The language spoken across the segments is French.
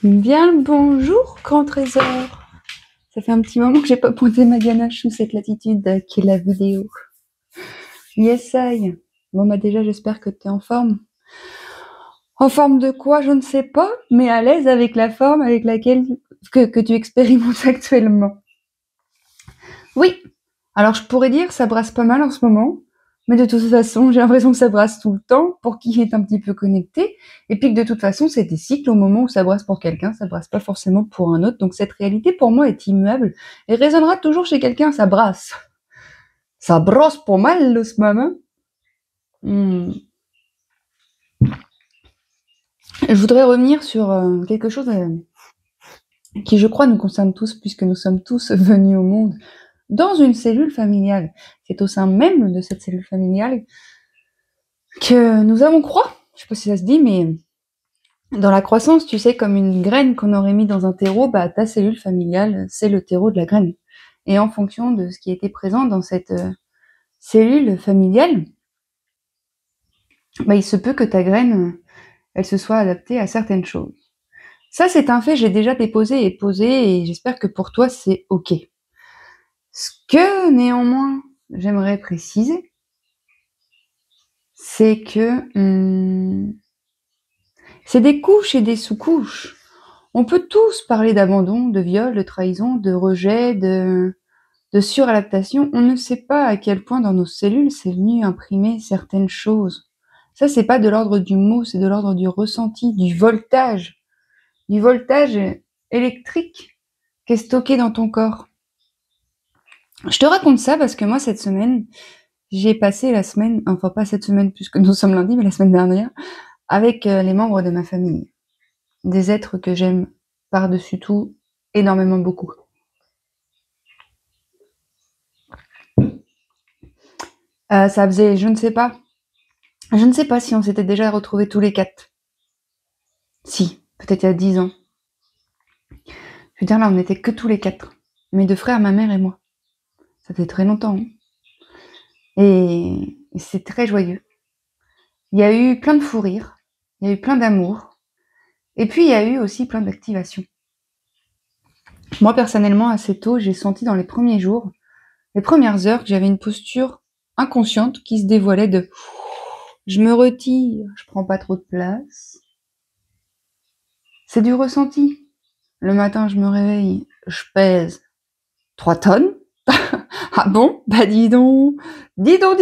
Bien le bonjour, grand trésor. Ça fait un petit moment que j'ai pas pointé ma ganache sous cette latitude qui est la vidéo. Yes, I. Bon, bah déjà, j'espère que t'es en forme. En forme de quoi, je ne sais pas, mais à l'aise avec la forme avec laquelle que tu expérimentes actuellement. Oui. Alors, je pourrais dire, ça brasse pas mal en ce moment. Mais de toute façon, j'ai l'impression que ça brasse tout le temps pour qui est un petit peu connecté. Et puis que de toute façon, c'est des cycles. Au moment où ça brasse pour quelqu'un, ça brasse pas forcément pour un autre. Donc cette réalité, pour moi, est immuable et résonnera toujours chez quelqu'un. Ça brasse. Ça brosse pas mal, ce moment. Je voudrais revenir sur quelque chose qui, je crois, nous concerne tous, puisque nous sommes tous venus au monde dans une cellule familiale. C'est au sein même de cette cellule familiale que nous avons croix. Je sais pas si ça se dit, mais dans la croissance, tu sais, comme une graine qu'on aurait mis dans un terreau, bah, ta cellule familiale, c'est le terreau de la graine. Et en fonction de ce qui était présent dans cette cellule familiale, bah, il se peut que ta graine, elle se soit adaptée à certaines choses. Ça, c'est un fait, j'ai déjà déposé et posé, et j'espère que pour toi, c'est OK. Ce que, néanmoins, j'aimerais préciser, c'est que c'est des couches et des sous-couches. On peut tous parler d'abandon, de viol, de trahison, de rejet, de suradaptation. On ne sait pas à quel point dans nos cellules c'est venu imprimer certaines choses. Ça, c'est pas de l'ordre du mot, c'est de l'ordre du ressenti, du voltage électrique qui est stocké dans ton corps. Je te raconte ça parce que moi, cette semaine, j'ai passé la semaine, enfin pas cette semaine puisque nous sommes lundi, mais la semaine dernière, avec les membres de ma famille. Des êtres que j'aime par-dessus tout énormément beaucoup. Ça faisait, je ne sais pas si on s'était déjà retrouvés tous les 4. Si, peut-être il y a 10 ans. Je veux dire, là, on n'était que tous les 4. Mes 2 frères, ma mère et moi. Ça fait très longtemps. Hein. Et c'est très joyeux. Il y a eu plein de fous rires. Il y a eu plein d'amour. Et puis, il y a eu aussi plein d'activations. Moi, personnellement, assez tôt, j'ai senti dans les premiers jours, les premières heures, que j'avais une posture inconsciente qui se dévoilait de « je me retire, je prends pas trop de place ». C'est du ressenti. Le matin, je me réveille, je pèse 3 tonnes. Ah bon? Bah dis donc. Donc,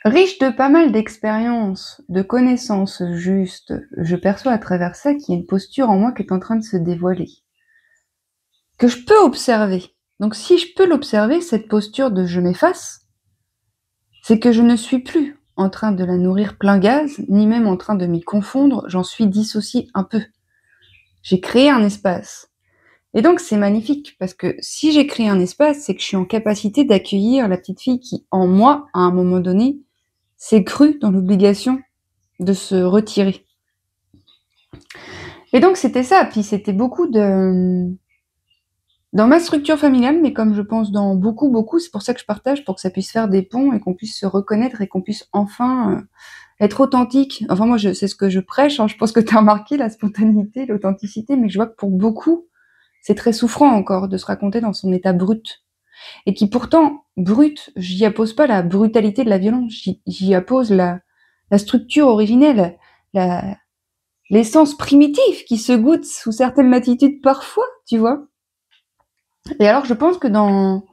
riche de pas mal d'expériences, de connaissances justes, je perçois à travers ça qu'il y a une posture en moi qui est en train de se dévoiler. Que je peux observer. Donc si je peux l'observer, cette posture de je m'efface, c'est que je ne suis plus en train de la nourrir plein gaz, ni même en train de m'y confondre, j'en suis dissociée un peu. J'ai créé un espace. Et donc c'est magnifique, parce que si j'ai créé un espace, c'est que je suis en capacité d'accueillir la petite fille qui, en moi, à un moment donné, s'est crue dans l'obligation de se retirer. Et donc c'était ça, puis c'était beaucoup de... Dans ma structure familiale, mais comme je pense dans beaucoup, c'est pour ça que je partage, pour que ça puisse faire des ponts et qu'on puisse se reconnaître et qu'on puisse enfin être authentique. Enfin moi, c'est ce que je prêche, hein. Je pense que tu as remarqué la spontanéité, l'authenticité, mais je vois que pour beaucoup, c'est très souffrant encore de se raconter dans son état brut. Et qui pourtant, brut, j'y appose pas la brutalité de la violence, j'y appose la structure originelle, l'essence primitive qui se goûte sous certaines latitudes parfois, tu vois. Et alors, je pense que dans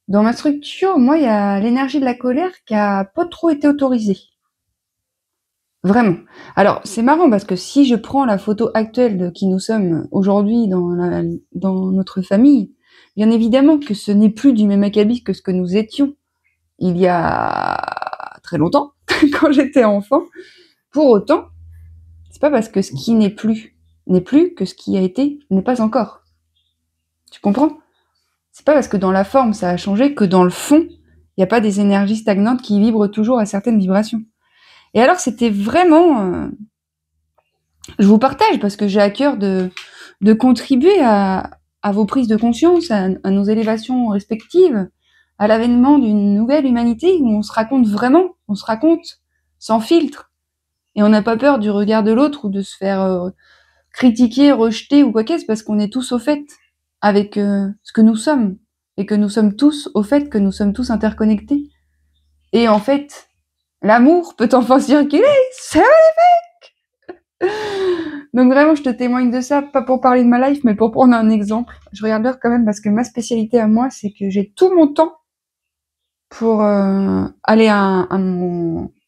ma structure, moi, il y a l'énergie de la colère qui a pas trop été autorisée. Vraiment. Alors, c'est marrant parce que si je prends la photo actuelle de qui nous sommes aujourd'hui dans notre famille, bien évidemment que ce n'est plus du même acabit que ce que nous étions il y a très longtemps, quand j'étais enfant. Pour autant, c'est pas parce que ce qui n'est plus que ce qui a été n'est pas encore. Tu comprends? C'est pas parce que dans la forme ça a changé que dans le fond, il n'y a pas des énergies stagnantes qui vibrent toujours à certaines vibrations. Et alors c'était vraiment... je vous partage parce que j'ai à cœur de contribuer à vos prises de conscience, à nos élévations respectives, à l'avènement d'une nouvelle humanité où on se raconte vraiment, on se raconte sans filtre, Et on n'a pas peur du regard de l'autre ou de se faire critiquer, rejeter ou quoi qu'est-ce, parce qu'on est tous au fait avec ce que nous sommes. Et que nous sommes tous au fait que nous sommes tous interconnectés. Et en fait, l'amour peut enfin circuler, c'est magnifique. Donc vraiment, je te témoigne de ça, pas pour parler de ma life, mais pour prendre un exemple. Je regarde l'heure quand même parce que ma spécialité à moi, c'est que j'ai tout mon temps pour aller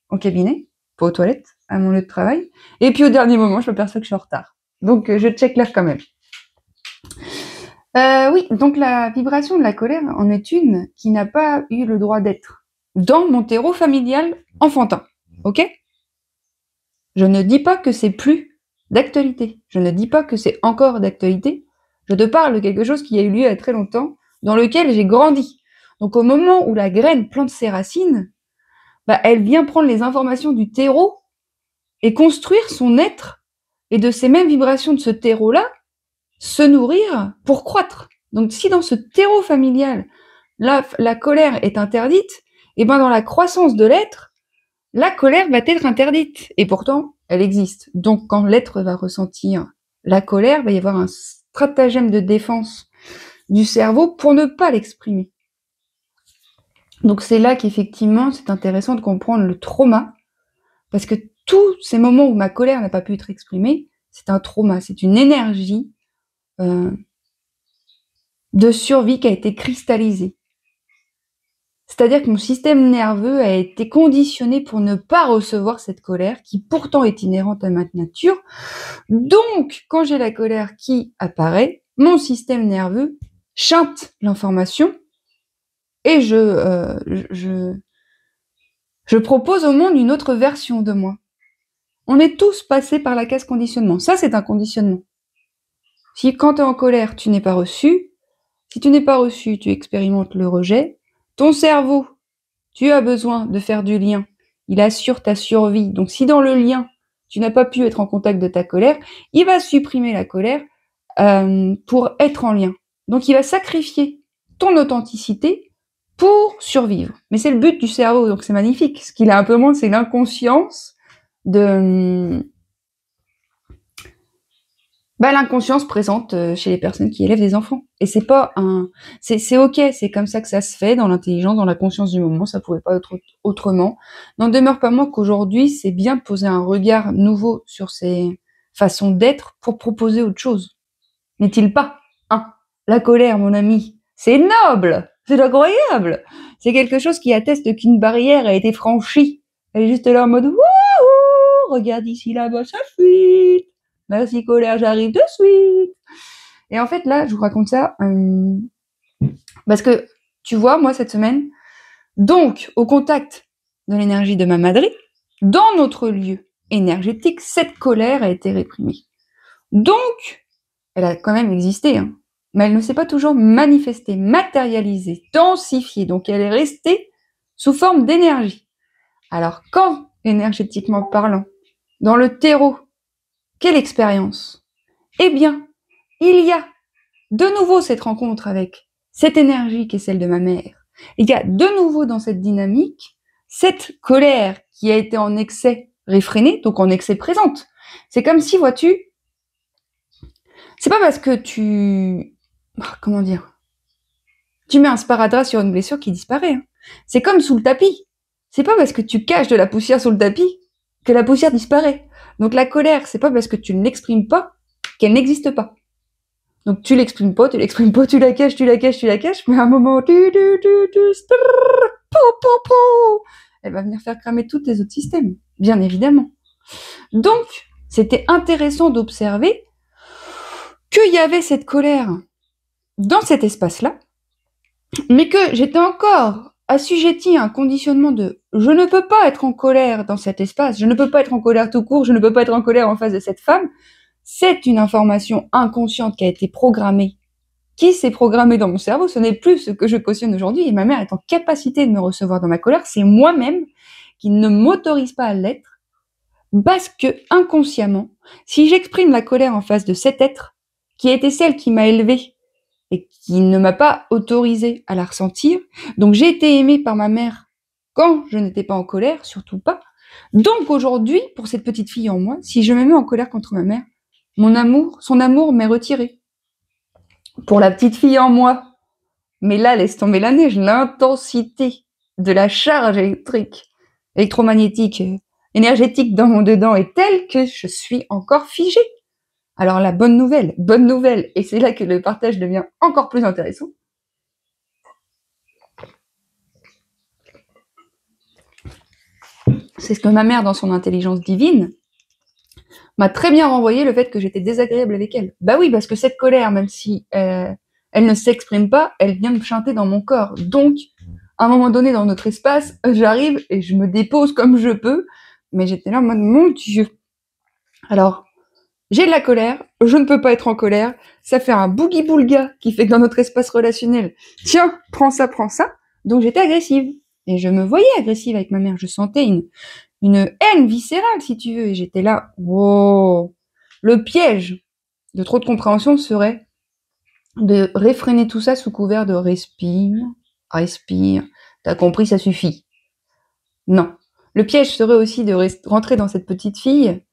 au cabinet, pas aux toilettes, à mon lieu de travail. Et puis au dernier moment, je m'aperçois que je suis en retard. Donc je check l'heure quand même. Oui, donc la vibration de la colère en est une qui n'a pas eu le droit d'être dans mon terreau familial enfantin. Ok ? Je ne dis pas que c'est plus d'actualité. Je ne dis pas que c'est encore d'actualité. Je te parle de quelque chose qui a eu lieu il y a très longtemps, dans lequel j'ai grandi. Donc au moment où la graine plante ses racines, bah, elle vient prendre les informations du terreau et construire son être, et de ces mêmes vibrations de ce terreau-là, se nourrir pour croître. Donc si dans ce terreau familial, la colère est interdite, et ben dans la croissance de l'être, la colère va être interdite. Et pourtant, elle existe. Donc quand l'être va ressentir la colère, il va y avoir un stratagème de défense du cerveau pour ne pas l'exprimer. Donc c'est là qu'effectivement, c'est intéressant de comprendre le trauma, parce que tous ces moments où ma colère n'a pas pu être exprimée, c'est un trauma, c'est une énergie de survie qui a été cristallisée. C'est-à-dire que mon système nerveux a été conditionné pour ne pas recevoir cette colère, qui pourtant est inhérente à ma nature. Donc, quand j'ai la colère qui apparaît, mon système nerveux chante l'information et je propose au monde une autre version de moi. On est tous passés par la case conditionnement. Ça, c'est un conditionnement. Si quand tu es en colère, tu n'es pas reçu, si tu n'es pas reçu, tu expérimentes le rejet. Ton cerveau, tu as besoin de faire du lien. Il assure ta survie. Donc si dans le lien, tu n'as pas pu être en contact de ta colère, il va supprimer la colère pour être en lien. Donc il va sacrifier ton authenticité pour survivre. Mais c'est le but du cerveau, donc c'est magnifique. Ce qu'il a un peu moins, c'est l'inconscience de... l'inconscience présente chez les personnes qui élèvent des enfants. Et c'est pas un... C'est ok, c'est comme ça que ça se fait dans l'intelligence, dans la conscience du moment, ça pouvait pas être autrement. N'en demeure pas moins qu'aujourd'hui, c'est bien de poser un regard nouveau sur ces façons d'être pour proposer autre chose. N'est-il pas? Hein, la colère, mon ami, c'est noble, c'est incroyable. C'est quelque chose qui atteste qu'une barrière a été franchie. Elle est juste là en mode wouhou, regarde ici là-bas, ça fuit. Merci colère, j'arrive de suite. Et en fait là, je vous raconte ça parce que tu vois, moi cette semaine, donc au contact de l'énergie de ma madrine, dans notre lieu énergétique, cette colère a été réprimée. Donc, elle a quand même existé, hein, mais elle ne s'est pas toujours manifestée, matérialisée, densifiée. Donc elle est restée sous forme d'énergie. Alors quand, énergétiquement parlant, dans le terreau, quelle expérience? Eh bien, il y a de nouveau cette rencontre avec cette énergie qui est celle de ma mère. Il y a de nouveau dans cette dynamique cette colère qui a été en excès réfrénée, donc en excès présente. C'est comme si, vois-tu, c'est pas parce que comment dire, tu mets un sparadrap sur une blessure qui disparaît. Hein. C'est comme sous le tapis. C'est pas parce que tu caches de la poussière sous le tapis que la poussière disparaît. Donc la colère, c'est pas parce que tu ne l'exprimes pas qu'elle n'existe pas. Donc tu l'exprimes pas, tu la caches, mais à un moment, elle va venir faire cramer tous tes autres systèmes, bien évidemment. Donc, c'était intéressant d'observer qu'il y avait cette colère dans cet espace-là, mais que j'étais encore assujettie à un conditionnement de « je ne peux pas être en colère dans cet espace, je ne peux pas être en colère tout court, je ne peux pas être en colère en face de cette femme », c'est une information inconsciente qui a été programmée, qui s'est programmée dans mon cerveau. Ce n'est plus ce que je cautionne aujourd'hui. Et ma mère est en capacité de me recevoir dans ma colère. C'est moi-même qui ne m'autorise pas à l'être. Parce que, inconsciemment, si j'exprime la colère en face de cet être, qui a été celle qui m'a élevée et qui ne m'a pas autorisée à la ressentir, donc j'ai été aimée par ma mère quand je n'étais pas en colère, surtout pas, Donc aujourd'hui, pour cette petite fille en moi, si je me mets en colère contre ma mère, son amour m'est retiré. Pour la petite fille en moi, mais là, laisse tomber la neige, l'intensité de la charge électromagnétique, énergétique dans mon dedans est telle que je suis encore figée. Alors la bonne nouvelle, et c'est là que le partage devient encore plus intéressant. C'est ce que ma mère, dans son intelligence divine, m'a très bien renvoyé le fait que j'étais désagréable avec elle. Bah oui, parce que cette colère, même si elle ne s'exprime pas, elle vient me chanter dans mon corps. Donc, à un moment donné, dans notre espace, j'arrive et je me dépose comme je peux, mais j'étais là en mode, mon Dieu. Alors, j'ai de la colère, je ne peux pas être en colère, ça fait un boogie-boulga qui fait que dans notre espace relationnel, tiens, prends ça, donc j'étais agressive. Et je me voyais agressive avec ma mère, je sentais une haine viscérale, si tu veux, et j'étais là, wow. Le piège de trop de compréhension serait de réfréner tout ça sous couvert de respire, t'as compris, ça suffit. Non. Le piège serait aussi de rentrer dans cette petite fille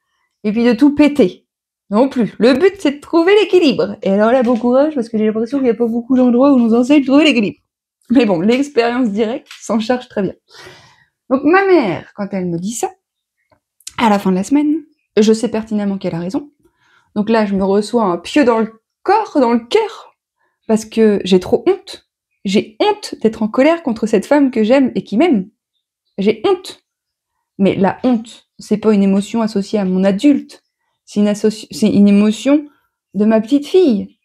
et puis de tout péter. Non plus. Le but, c'est de trouver l'équilibre. Et alors là, bon courage, parce que j'ai l'impression qu'il n'y a pas beaucoup d'endroits où on nous enseigne de trouver l'équilibre. Mais bon, l'expérience directe s'en charge très bien. Donc ma mère, quand elle me dit ça, à la fin de la semaine, je sais pertinemment qu'elle a raison. Donc là, je me reçois un pieu dans le corps, dans le cœur, parce que j'ai trop honte. J'ai honte d'être en colère contre cette femme que j'aime et qui m'aime. J'ai honte. Mais la honte, c'est pas une émotion associée à mon adulte. C'est une émotion de ma petite fille,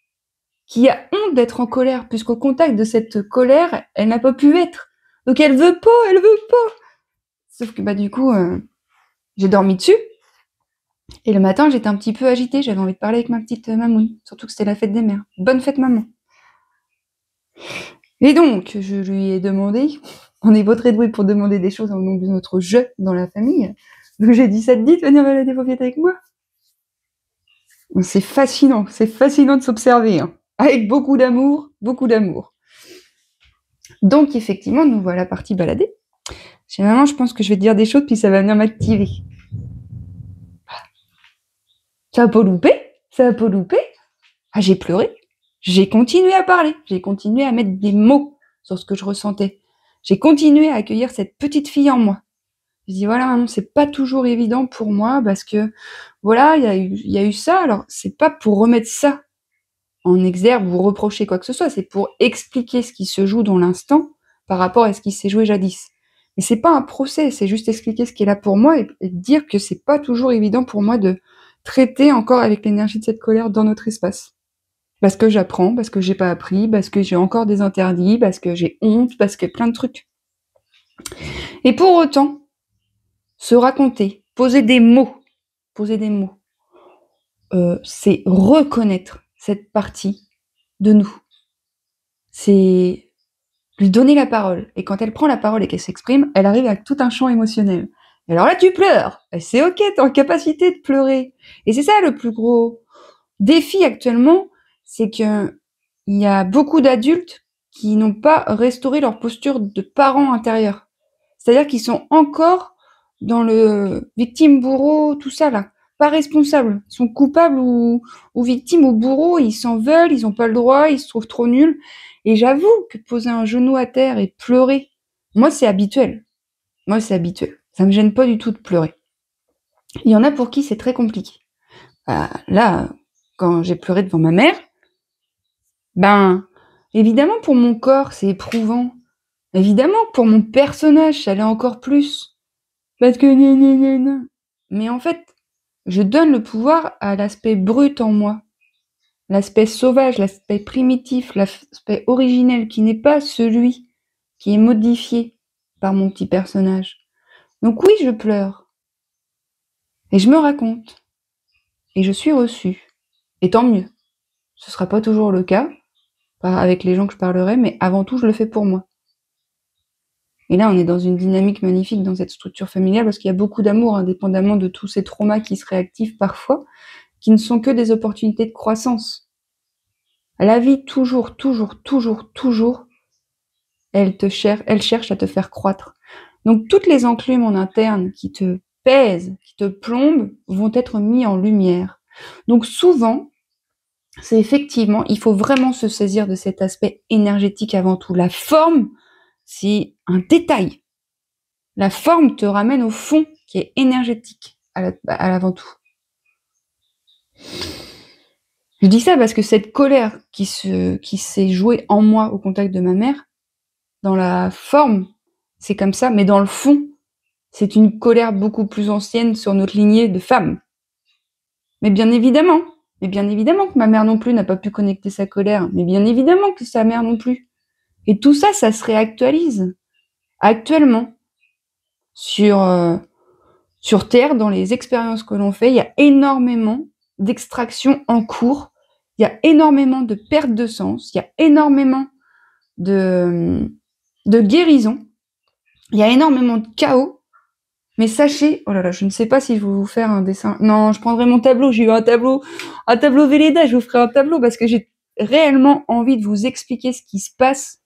qui a honte d'être en colère, puisqu'au contact de cette colère, elle n'a pas pu être. Donc elle veut pas. Sauf que du coup, j'ai dormi dessus. Et le matin, j'étais un petit peu agitée, j'avais envie de parler avec ma petite mamoune. Surtout que c'était la fête des mères. Bonne fête, maman. Et donc, je lui ai demandé, on est pas très doués pour demander des choses au nom de notre jeu dans la famille. Donc j'ai dit, ça te dit de venir balader Paupiette avec moi? C'est fascinant de s'observer, hein. Avec beaucoup d'amour. Donc effectivement, nous voilà partis balader. J'ai maman, je pense que je vais te dire des choses, puis ça va venir m'activer. Ça va pas louper. Ah, j'ai pleuré. J'ai continué à parler. J'ai continué à mettre des mots sur ce que je ressentais. J'ai continué à accueillir cette petite fille en moi. Je dis voilà, maman, c'est pas toujours évident pour moi parce que voilà, il y a eu ça. Alors c'est pas pour remettre ça en exergue ou reprocher quoi que ce soit, c'est pour expliquer ce qui se joue dans l'instant par rapport à ce qui s'est joué jadis. Mais c'est pas un procès, c'est juste expliquer ce qui est là pour moi et dire que c'est pas toujours évident pour moi de traiter encore avec l'énergie de cette colère dans notre espace. Parce que j'apprends, parce que j'ai pas appris, parce que j'ai encore des interdits, parce que j'ai honte, parce que plein de trucs. Et pour autant, se raconter, poser des mots, c'est reconnaître cette partie de nous. C'est lui donner la parole. Et quand elle prend la parole et qu'elle s'exprime, elle arrive avec tout un champ émotionnel. Et alors là, tu pleures. Et c'est ok, t'es en capacité de pleurer. Et c'est ça le plus gros défi actuellement, c'est que il y a beaucoup d'adultes qui n'ont pas restauré leur posture de parents intérieurs. C'est-à-dire qu'ils sont encore dans le victime, bourreau, tout ça là. Pas responsables. Ils sont coupables ou victimes ou bourreaux, ils s'en veulent, ils n'ont pas le droit, ils se trouvent trop nuls. Et j'avoue que poser un genou à terre et pleurer, moi c'est habituel. Ça me gêne pas du tout de pleurer. Il y en a pour qui c'est très compliqué. Là, quand j'ai pleuré devant ma mère, évidemment pour mon corps c'est éprouvant. Évidemment pour mon personnage ça l'est encore plus. Parce que non. Mais en fait, je donne le pouvoir à l'aspect brut en moi. L'aspect sauvage, l'aspect primitif, l'aspect originel, qui n'est pas celui qui est modifié par mon petit personnage. Donc oui, je pleure. Et je me raconte. Et je suis reçue. Et tant mieux. Ce sera pas toujours le cas, pas avec les gens que je parlerai, mais avant tout, je le fais pour moi. Et là, on est dans une dynamique magnifique dans cette structure familiale, parce qu'il y a beaucoup d'amour, indépendamment de tous ces traumas qui se réactivent parfois, qui ne sont que des opportunités de croissance. La vie, toujours, elle cherche à te faire croître. Donc, toutes les enclumes en interne qui te pèsent, qui te plombent, vont être mis en lumière. Donc, souvent, c'est effectivement, il faut vraiment se saisir de cet aspect énergétique avant tout. La forme, c'est un détail. La forme te ramène au fond, qui est énergétique, à l'avant tout. Je dis ça parce que cette colère qui s'est jouée en moi au contact de ma mère, dans la forme, c'est comme ça, mais dans le fond, c'est une colère beaucoup plus ancienne sur notre lignée de femmes. Mais bien évidemment que ma mère non plus n'a pas pu connecter sa colère, mais bien évidemment que sa mère non plus. Et tout ça, ça se réactualise actuellement sur Terre, dans les expériences que l'on fait. Il y a énormément d'extractions en cours, il y a énormément de perte de sens, il y a énormément de guérison, il y a énormément de chaos. Mais sachez, oh là là, je ne sais pas si je vais vous faire un dessin. Non, je prendrai mon tableau, j'ai eu un tableau Velleda, je vous ferai un tableau parce que j'ai réellement envie de vous expliquer ce qui se passe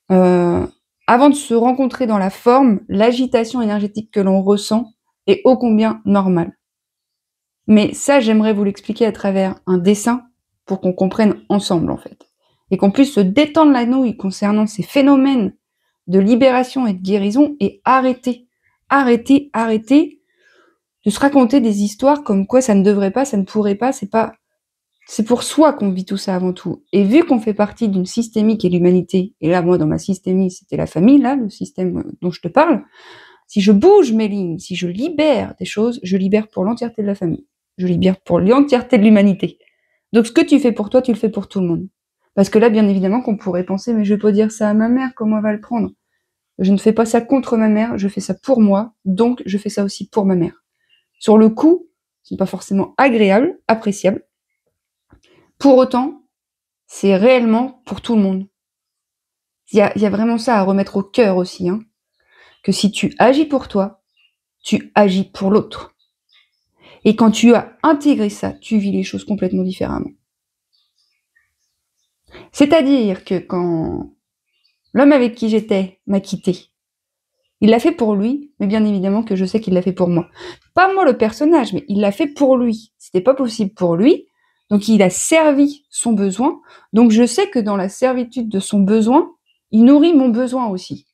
avant de se rencontrer dans la forme. L'agitation énergétique que l'on ressent est ô combien normale. Mais ça, j'aimerais vous l'expliquer à travers un dessin pour qu'on comprenne ensemble, en fait. Et qu'on puisse se détendre la nouille concernant ces phénomènes de libération et de guérison et arrêter de se raconter des histoires comme quoi ça ne devrait pas, ça ne pourrait pas, c'est pour soi qu'on vit tout ça avant tout. Et vu qu'on fait partie d'une systémie qui est l'humanité, et là, moi, dans ma systémie, c'était la famille, là, le système dont je te parle, si je bouge mes lignes, si je libère des choses, je libère pour l'entièreté de la famille. Je libère pour l'entièreté de l'humanité. Donc, ce que tu fais pour toi, tu le fais pour tout le monde. Parce que là, bien évidemment, qu'on pourrait penser, mais je vais pas dire ça à ma mère, comment elle va le prendre? Je ne fais pas ça contre ma mère, je fais ça pour moi, donc je fais ça aussi pour ma mère. Sur le coup, ce n'est pas forcément agréable, appréciable. Pour autant, c'est réellement pour tout le monde. Il y a vraiment ça à remettre au cœur aussi, hein, que si tu agis pour toi, tu agis pour l'autre. Et quand tu as intégré ça, tu vis les choses complètement différemment. C'est-à-dire que quand l'homme avec qui j'étais m'a quitté, il l'a fait pour lui, mais bien évidemment que je sais qu'il l'a fait pour moi. Pas moi le personnage, mais il l'a fait pour lui. C'était pas possible pour lui, donc il a servi son besoin. Donc je sais que dans la servitude de son besoin, il nourrit mon besoin aussi.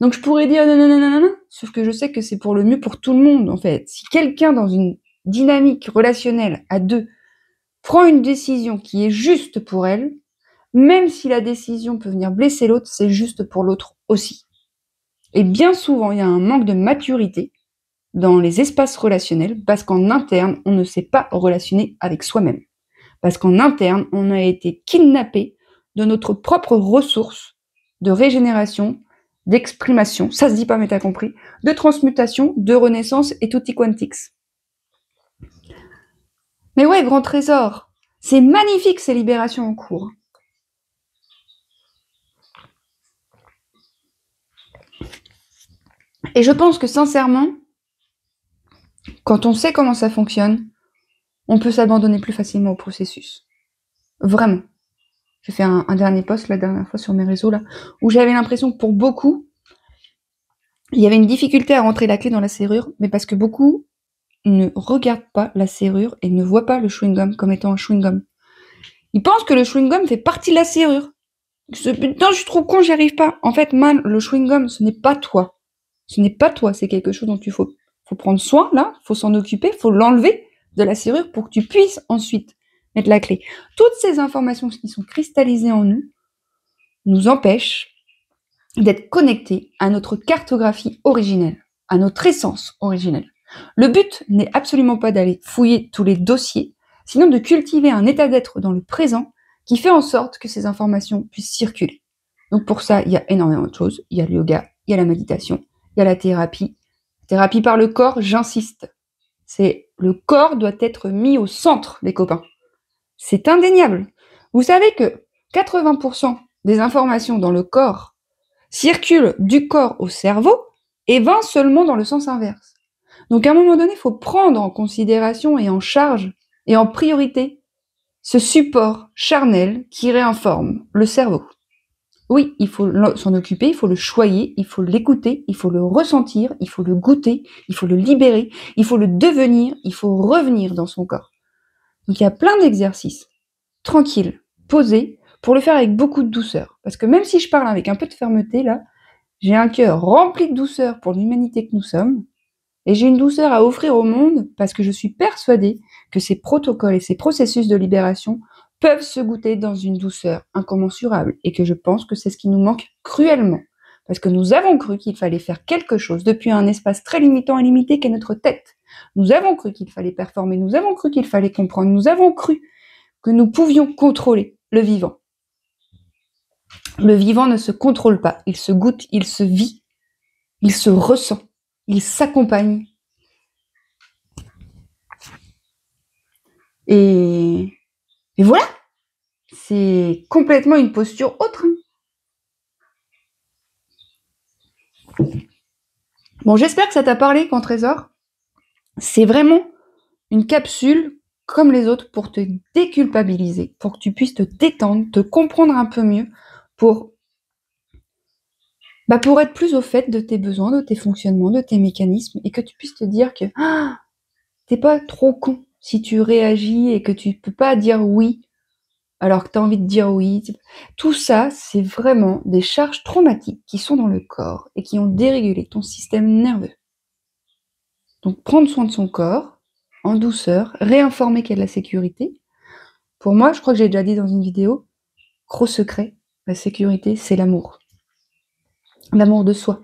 Donc je pourrais dire non, sauf que je sais que c'est pour le mieux pour tout le monde en fait. Si quelqu'un dans une dynamique relationnelle à deux prend une décision qui est juste pour elle, même si la décision peut venir blesser l'autre, c'est juste pour l'autre aussi. Et bien souvent, il y a un manque de maturité dans les espaces relationnels parce qu'en interne, on ne sait pas relationner avec soi-même. Parce qu'en interne, on a été kidnappé de notre propre ressource de régénération, d'exprimation, ça se dit pas mais t'as compris, de transmutation, de renaissance et tutti quantix. Mais ouais, grand trésor, c'est magnifique ces libérations en cours. Et je pense que sincèrement, quand on sait comment ça fonctionne, on peut s'abandonner plus facilement au processus. Vraiment. J'ai fait un dernier post la dernière fois sur mes réseaux là, où j'avais l'impression que pour beaucoup, il y avait une difficulté à rentrer la clé dans la serrure, mais parce que beaucoup ne regardent pas la serrure et ne voient pas le chewing-gum comme étant un chewing-gum. Ils pensent que le chewing-gum fait partie de la serrure. Putain, je suis trop con, j'y arrive pas. En fait, man, le chewing-gum, ce n'est pas toi. Ce n'est pas toi, c'est quelque chose dont il faut prendre soin, là, faut s'en occuper, faut l'enlever de la serrure pour que tu puisses ensuite mettre la clé. Toutes ces informations qui sont cristallisées en nous nous empêchent d'être connectés à notre cartographie originelle, à notre essence originelle. Le but n'est absolument pas d'aller fouiller tous les dossiers, sinon de cultiver un état d'être dans le présent qui fait en sorte que ces informations puissent circuler. Donc pour ça, il y a énormément de choses. Il y a le yoga, il y a la méditation, il y a la thérapie. Thérapie par le corps, j'insiste. Le corps doit être mis au centre, les copains. C'est indéniable. Vous savez que 80% des informations dans le corps circulent du corps au cerveau et 20 seulement dans le sens inverse. Donc à un moment donné, il faut prendre en considération et en charge et en priorité ce support charnel qui réinforme le cerveau. Oui, il faut s'en occuper, il faut le choyer, il faut l'écouter, il faut le ressentir, il faut le goûter, il faut le libérer, il faut le devenir, il faut revenir dans son corps. Donc il y a plein d'exercices, tranquilles, posés, pour le faire avec beaucoup de douceur. Parce que même si je parle avec un peu de fermeté, là, j'ai un cœur rempli de douceur pour l'humanité que nous sommes, et j'ai une douceur à offrir au monde parce que je suis persuadée que ces protocoles et ces processus de libération peuvent se goûter dans une douceur incommensurable et que je pense que c'est ce qui nous manque cruellement. Parce que nous avons cru qu'il fallait faire quelque chose depuis un espace très limitant et limité qu'est notre tête. Nous avons cru qu'il fallait performer, nous avons cru qu'il fallait comprendre, nous avons cru que nous pouvions contrôler le vivant. Le vivant ne se contrôle pas, il se goûte, il se vit, il se ressent, il s'accompagne. Et voilà, c'est complètement une posture autre. Bon, j'espère que ça t'a parlé, Quand Trésor. C'est vraiment une capsule comme les autres pour te déculpabiliser, pour que tu puisses te détendre, te comprendre un peu mieux, pour être plus au fait de tes besoins, de tes fonctionnements, de tes mécanismes, et que tu puisses te dire que t'es pas trop con si tu réagis et que tu peux pas dire oui alors que tu as envie de dire oui. Tout ça, c'est vraiment des charges traumatiques qui sont dans le corps et qui ont dérégulé ton système nerveux. Donc prendre soin de son corps, en douceur, réinformer qu'il y a de la sécurité. Pour moi, je crois que j'ai déjà dit dans une vidéo, gros secret, la sécurité, c'est l'amour. L'amour de soi.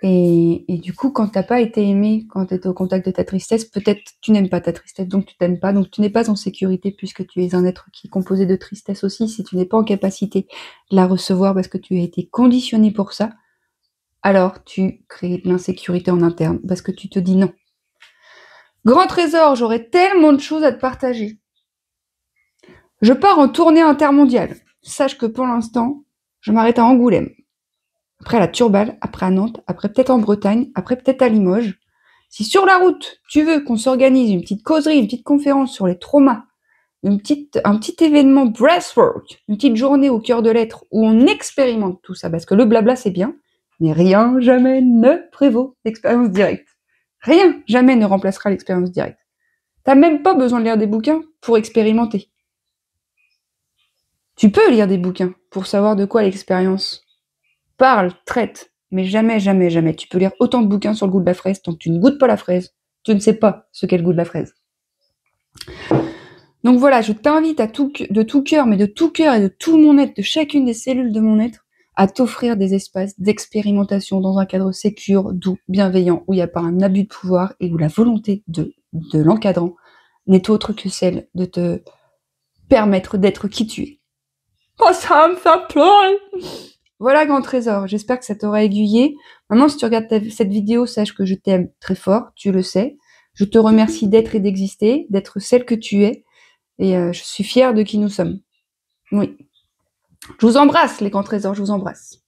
Et du coup, quand t'as pas été aimé, quand tu es au contact de ta tristesse, peut-être tu n'aimes pas ta tristesse, donc tu t'aimes pas, donc tu n'es pas en sécurité puisque tu es un être qui est composé de tristesse aussi. Si tu n'es pas en capacité de la recevoir parce que tu as été conditionné pour ça, alors tu crées de l'insécurité en interne parce que tu te dis non. Grand Trésor, j'aurais tellement de choses à te partager. Je pars en tournée intermondiale. Sache que pour l'instant, je m'arrête à Angoulême. Après à la Turballe, après à Nantes, après peut-être en Bretagne, après peut-être à Limoges. Si sur la route, tu veux qu'on s'organise une petite causerie, une petite conférence sur les traumas, un petit événement breathwork, une petite journée au cœur de l'être où on expérimente tout ça, parce que le blabla c'est bien, mais rien jamais ne prévaut l'expérience directe. Rien jamais ne remplacera l'expérience directe. T'as même pas besoin de lire des bouquins pour expérimenter. Tu peux lire des bouquins pour savoir de quoi l'expérience parle, traite, mais jamais, jamais, jamais tu peux lire autant de bouquins sur le goût de la fraise tant que tu ne goûtes pas la fraise. Tu ne sais pas ce qu'est le goût de la fraise. Donc voilà, je t'invite de tout cœur, mais de tout cœur et de tout mon être, de chacune des cellules de mon être, à t'offrir des espaces d'expérimentation dans un cadre sécure, doux, bienveillant, où il n'y a pas un abus de pouvoir et où la volonté de l'encadrant n'est autre que celle de te permettre d'être qui tu es. Oh, ça me fait pleurer! Voilà, Grand Trésor, j'espère que ça t'aura aiguillé. Maintenant, si tu regardes cette vidéo, sache que je t'aime très fort, tu le sais. Je te remercie d'être et d'exister, d'être celle que tu es. Et je suis fière de qui nous sommes. Oui. Je vous embrasse, les Grands Trésors, je vous embrasse.